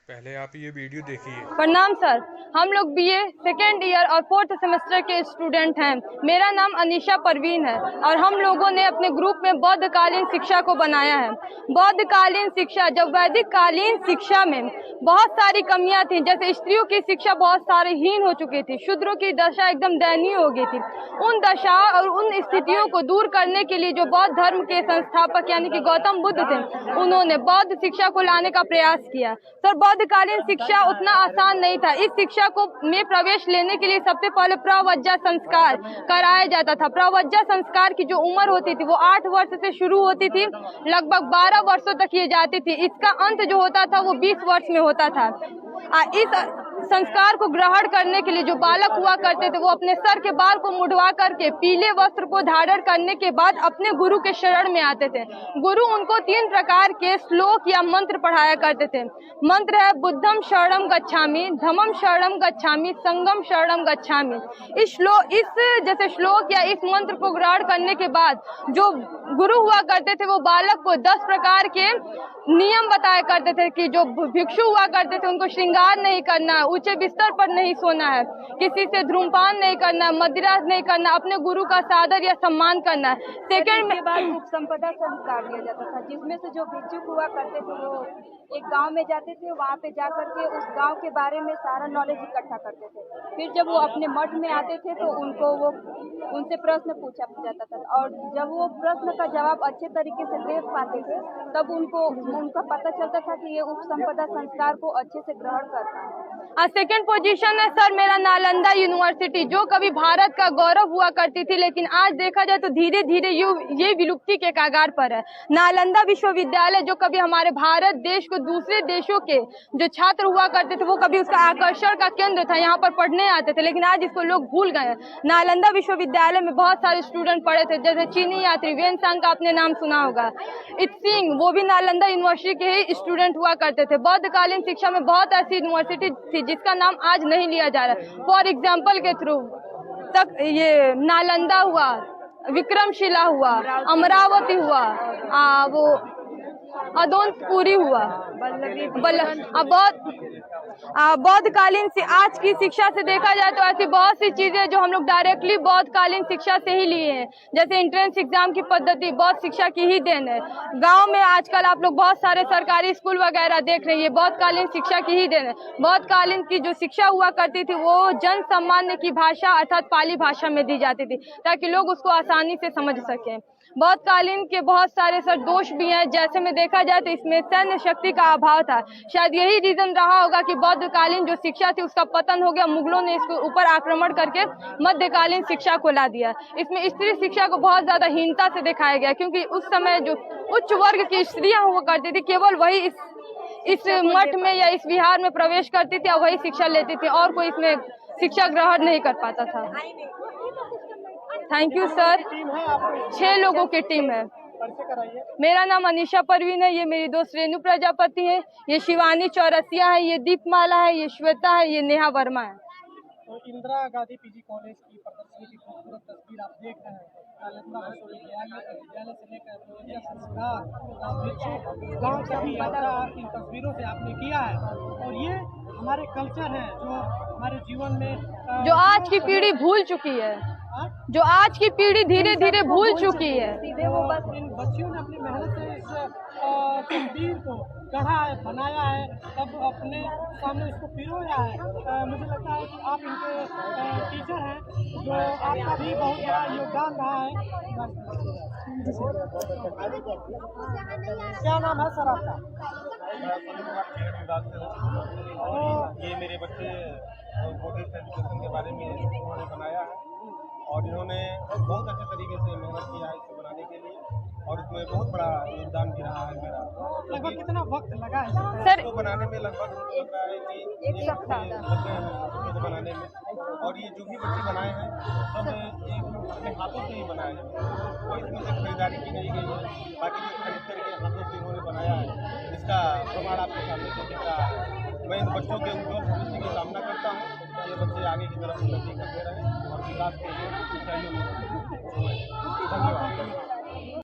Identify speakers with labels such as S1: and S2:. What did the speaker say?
S1: पहले आप ये वीडियो देखिए।
S2: प्रणाम सर, हम लोग बीए सेकेंड ईयर और 4th सेमेस्टर के स्टूडेंट हैं। मेरा नाम अनीशा परवीन है और हम लोगों ने अपने ग्रुप में बौद्धकालीन शिक्षा को बनाया है। बौद्धकालीन शिक्षा, जब वैदिक कालीन शिक्षा में बहुत सारी कमियां थी, जैसे स्त्रियों की शिक्षा बहुत सारी हीन हो चुकी थी, शूद्रों की दशा एकदम दयनीय हो गई थी। उन दशा और उन स्थितियों को दूर करने के लिए जो बौद्ध धर्म के संस्थापक यानी कि गौतम बुद्ध थे, उन्होंने बौद्ध शिक्षा को लाने का प्रयास किया। सर, बौद्धकालीन शिक्षा उतना आसान नहीं था। इस शिक्षा को में प्रवेश लेने के लिए सबसे पहले प्रवज्जा संस्कार कराया जाता था। प्रवज्जा संस्कार की जो उम्र होती थी वो 8 वर्ष से शुरू होती थी, लगभग 12 वर्षों तक ये जाती थी। इसका अंत जो होता था वो 20 वर्ष में होता था। इस संस्कार को ग्रहण करने के लिए जो बालक हुआ करते थे वो अपने सर के बाल को मुड़वा करके पीले वस्त्र को धारण करने के बाद अपने गुरु के शरण में आते थे। गुरु उनको 3 प्रकार के श्लोक या मंत्र पढ़ाया करते थे। मंत्र है बुद्धम शरणम गच्छामि, धम्मम शरणम गच्छामि, संघम शरणम गच्छामि। इस जैसे श्लोक या इस मंत्र को ग्रहण करने के बाद जो गुरु हुआ करते थे वो बालक को 10 प्रकार के नियम बताया करते थे कि जो भिक्षु हुआ करते थे उनको श्रृंगार नहीं करना, ऊंचे बिस्तर पर नहीं सोना है, किसी से धूम्रपान नहीं करना, मदिरा नहीं करना, अपने गुरु का सादर या सम्मान करना है। सेकंड में
S3: बाद उपसंपदा संस्कार दिया जाता था, जिसमें से जो भिक्षुक हुआ करते थे वो एक गांव में जाते थे, वहां पे जाकर के उस गांव के बारे में सारा नॉलेज इकट्ठा करते थे। फिर जब वो अपने मठ में आते थे तो उनसे प्रश्न पूछा जाता था और जब वो प्रश्न का जवाब अच्छे तरीके से दे पाते थे तब उनका पता चलता था कि ये उपसंपदा संस्कार को अच्छे से ग्रहण करता है।
S2: सेकेंड पोजीशन है सर मेरा नालंदा यूनिवर्सिटी, जो कभी भारत का गौरव हुआ करती थी, लेकिन आज देखा जाए तो धीरे धीरे ये विलुप्ति के कगार पर है। नालंदा विश्वविद्यालय जो कभी हमारे भारत देश को दूसरे देशों के जो छात्र हुआ करते थे वो कभी उसका आकर्षण का केंद्र था, यहाँ पर पढ़ने आते थे, लेकिन आज इसको लोग भूल गए। नालंदा विश्वविद्यालय में बहुत सारे स्टूडेंट पढ़े थे, जैसे चीनी यात्री वेन सांग का आपने नाम सुना होगा, इत सिंह, वो भी नालंदा यूनिवर्सिटी के ही स्टूडेंट हुआ करते थे। बौद्धकालीन शिक्षा में बहुत ऐसी यूनिवर्सिटी थी जिसका नाम आज नहीं लिया जा रहा। फॉर एग्जाम्पल के थ्रू तक ये नालंदा हुआ, विक्रमशिला हुआ, अमरावती हुआ, वो अदोनपुरी हुआ, बौद्धकालीन से आज की शिक्षा से देखा जाए तो ऐसी बहुत सी चीजें जो हम लोग डायरेक्टली बौद्धकालीन शिक्षा से ही लिए हैं, जैसे एंट्रेंस एग्जाम की पद्धति बौद्ध शिक्षा की ही देन है। गांव में आजकल आप लोग बहुत सारे सरकारी स्कूल वगैरह देख रहे हैं, ये बौद्धकालीन शिक्षा की ही देन है। बौद्धकालीन की जो शिक्षा हुआ करती थी वो जन सामान्य की भाषा अर्थात पाली भाषा में दी जाती थी ताकि लोग उसको आसानी से समझ सकें। बौद्धकालीन के बहुत सारे सर दोष भी हैं, जैसे में देखा जाए तो इसमें सैन्य शक्ति का अभाव था। शायद यही रीजन रहा होगा कि बौद्धकालीन जो शिक्षा थी उसका पतन हो गया, मुगलों ने इसके ऊपर आक्रमण करके मध्यकालीन शिक्षा को ला दिया। इसमें स्त्री शिक्षा को बहुत ज्यादा हीनता से दिखाया गया, क्योंकि उस समय जो उच्च वर्ग की स्त्रियां हुआ करती थी केवल वही इस मठ में या इस विहार में प्रवेश करती थी और वही शिक्षा लेती थी, और कोई इसमें शिक्षा ग्रहण नहीं कर पाता था। Thank you sir. 6 लोगों की टीम है। मेरा नाम अनीशा परवीन है, ये मेरी दोस्त रेणु प्रजापति है, ये शिवानी चौरसिया है, ये दीपमाला है, ये श्वेता है, ये नेहा वर्मा है।
S4: तो इंदिरा गांधी पीजी कॉलेज की प्रदर्शनी की खूबसूरत तस्वीर आप देख रहे हैं। नालंदा विश्वविद्यालय से लेकर प्रवज्जा संस्कार गाँव से भी यात्रा इन तस्वीरों से आपने किया है, और ये हमारे कल्चर है जो हमारे जीवन में
S2: जो आज की पीढ़ी भूल चुकी है, जो आज की पीढ़ी धीरे धीरे भूल चुकी है।
S4: सीधे वो बस इन बच्चियों ने अपनी मेहनत से इस तस्वीर को गढ़ा है, बनाया है, तब अपने सामने इसको पिरोया है। मुझे लगता है कि आप इनके टीचर हैं, जो आपका भी बहुत बड़ा योगदान रहा है। क्या नाम है सर आपका?
S1: ये मेरे बच्चे बुद्धिस्ट एजुकेशन के बारे में उन्होंने बनाया है और इन्होंने बहुत अच्छे तरीके से मेहनत किया है इसको बनाने के लिए, और इसमें बहुत बड़ा योगदान भी रहा है मेरा।
S4: लगभग कितना वक्त लगा है
S2: सर?
S1: इसको बनाने में लगभग लगता है कि 1 सप्ताह लगे हैं इसको बनाने में, और ये जो भी बच्चे बनाए हैं सब एक अपने हाथों से ही बनाए हैं, कोई इसमें से खरीदारी की नहीं गई है, बाकी जो खरीद करके हाथों से इन्होंने बनाया है, इसका प्रमाण आपके सामने से दिख रहा है। मैं इन बच्चों के उज्ज्वल भविष्य की कामना करता हूँ, ये बच्चे आगे की तरफ उन्नति करते रहें और विकास के लिए ऊंचाइयों में